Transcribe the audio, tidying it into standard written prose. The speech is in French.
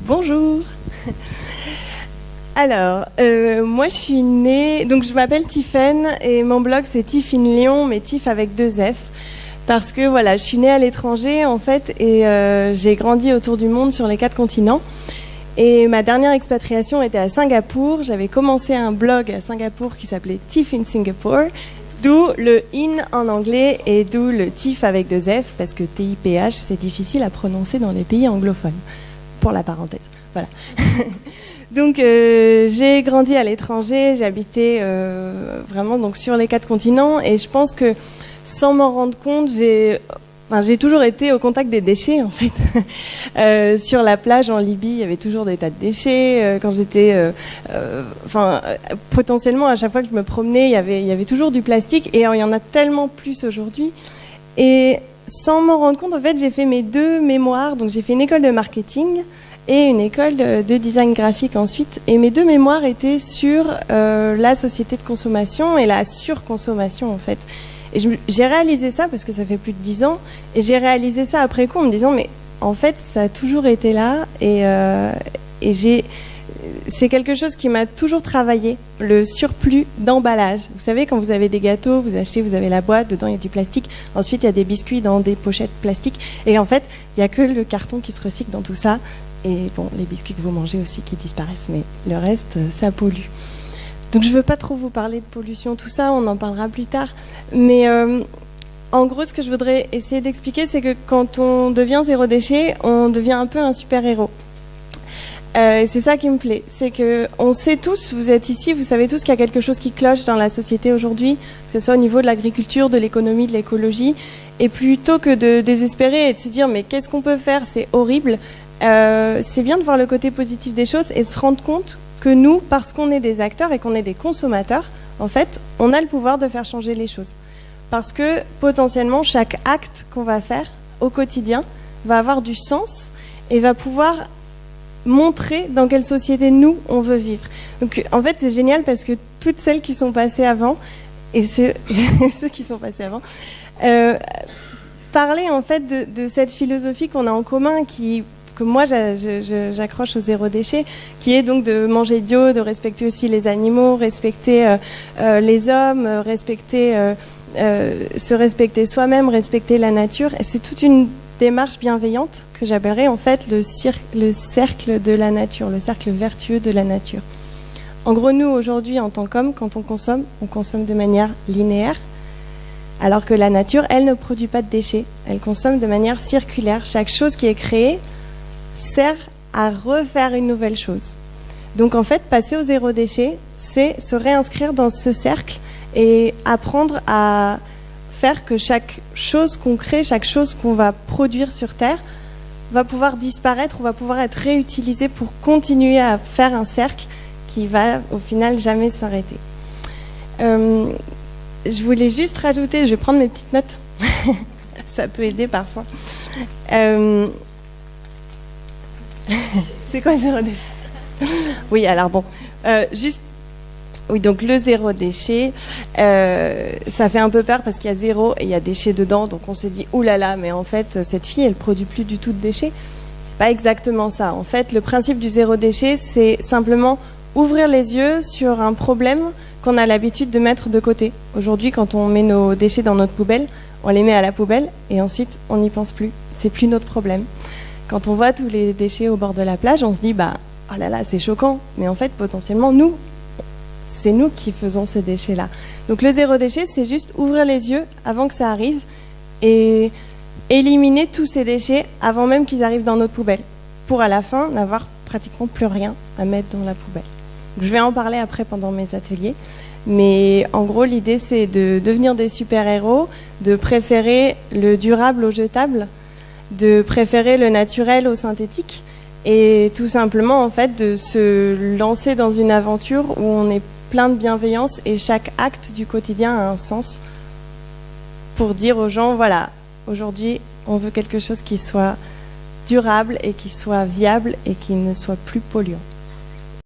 Bonjour. Alors, moi je suis née, donc je m'appelle Tiffaine et mon blog c'est Tiff in Lyon, mais Tiff avec 2 F. Parce que voilà, je suis née à l'étranger en fait et j'ai grandi autour du monde sur les 4 continents. Et ma dernière expatriation était à Singapour. J'avais commencé un blog à Singapour qui s'appelait Tiff in Singapore, d'où le in en anglais et d'où le Tiff avec 2 F, parce que TIPH c'est difficile à prononcer dans les pays anglophones. Pour la parenthèse, voilà. Donc j'ai grandi à l'étranger, j'ai habité vraiment donc sur les 4 continents et je pense que sans m'en rendre compte, j'ai toujours été au contact des déchets en fait. Sur la plage en Libye, il y avait toujours des tas de déchets. Quand j'étais, potentiellement à chaque fois que je me promenais, il y avait toujours du plastique et il y en a tellement plus aujourd'hui. Et sans m'en rendre compte, en fait, j'ai fait mes 2 mémoires. Donc j'ai fait une école de marketing et une école de design graphique ensuite. Et mes 2 mémoires étaient sur la société de consommation et la surconsommation en fait. Et j'ai réalisé ça parce que ça fait plus de 10 ans, et j'ai réalisé ça après coup en me disant mais en fait ça a toujours été là et c'est quelque chose qui m'a toujours travaillé, le surplus d'emballage. Vous savez, quand vous avez des gâteaux, vous achetez, vous avez la boîte, dedans il y a du plastique, ensuite il y a des biscuits dans des pochettes plastiques, et en fait il n'y a que le carton qui se recycle dans tout ça, et bon, les biscuits que vous mangez aussi qui disparaissent, mais le reste ça pollue. Donc je ne veux pas trop vous parler de pollution, tout ça, on en parlera plus tard. Mais en gros, ce que je voudrais essayer d'expliquer, c'est que quand on devient zéro déchet, on devient un peu un super-héros. C'est ça qui me plaît. C'est qu'on sait tous, vous êtes ici, vous savez tous qu'il y a quelque chose qui cloche dans la société aujourd'hui, que ce soit au niveau de l'agriculture, de l'économie, de l'écologie. Et plutôt que de désespérer et de se dire mais qu'est-ce qu'on peut faire, c'est horrible, c'est bien de voir le côté positif des choses et de se rendre compte que nous, parce qu'on est des acteurs et qu'on est des consommateurs, en fait, on a le pouvoir de faire changer les choses. Parce que potentiellement, chaque acte qu'on va faire au quotidien va avoir du sens et va pouvoir montrer dans quelle société nous, on veut vivre. Donc en fait, c'est génial parce que toutes celles qui sont passées avant et ceux qui sont passés avant parlaient en fait de cette philosophie qu'on a en commun que moi j'accroche au zéro déchet, qui est donc de manger bio, de respecter aussi les animaux, respecter les hommes, se respecter soi-même, respecter la nature. Et c'est toute une démarche bienveillante que j'appellerais en fait le cercle de la nature, le cercle vertueux de la nature. En gros, nous aujourd'hui en tant qu'hommes, quand on consomme de manière linéaire, alors que la nature, elle ne produit pas de déchets, elle consomme de manière circulaire. Chaque chose qui est créée sert à refaire une nouvelle chose. Donc en fait, passer au zéro déchet, c'est se réinscrire dans ce cercle et apprendre à faire que chaque chose qu'on crée, chaque chose qu'on va produire sur Terre va pouvoir disparaître ou va pouvoir être réutilisée pour continuer à faire un cercle qui va au final jamais s'arrêter. Je voulais juste rajouter, je vais prendre mes petites notes, ça peut aider parfois. C'est quoi zéro déchet? Oui, alors bon, oui, donc le zéro déchet, ça fait un peu peur parce qu'il y a zéro et il y a déchet dedans, donc on se dit oulala, mais en fait cette fille elle produit plus du tout de déchets. C'est pas exactement ça. En fait, le principe du zéro déchet, c'est simplement ouvrir les yeux sur un problème qu'on a l'habitude de mettre de côté. Aujourd'hui, quand on met nos déchets dans notre poubelle, on les met à la poubelle et ensuite on n'y pense plus. C'est plus notre problème. Quand on voit tous les déchets au bord de la plage, on se dit oh là là, c'est choquant. Mais en fait, potentiellement, c'est nous qui faisons ces déchets-là. Donc le zéro déchet, c'est juste ouvrir les yeux avant que ça arrive et éliminer tous ces déchets avant même qu'ils arrivent dans notre poubelle, pour à la fin n'avoir pratiquement plus rien à mettre dans la poubelle. Donc, je vais en parler après pendant mes ateliers. Mais en gros, l'idée, c'est de devenir des super-héros, de préférer le durable au jetable, de préférer le naturel au synthétique et tout simplement en fait de se lancer dans une aventure où on est plein de bienveillance et chaque acte du quotidien a un sens pour dire aux gens voilà, aujourd'hui on veut quelque chose qui soit durable et qui soit viable et qui ne soit plus polluant.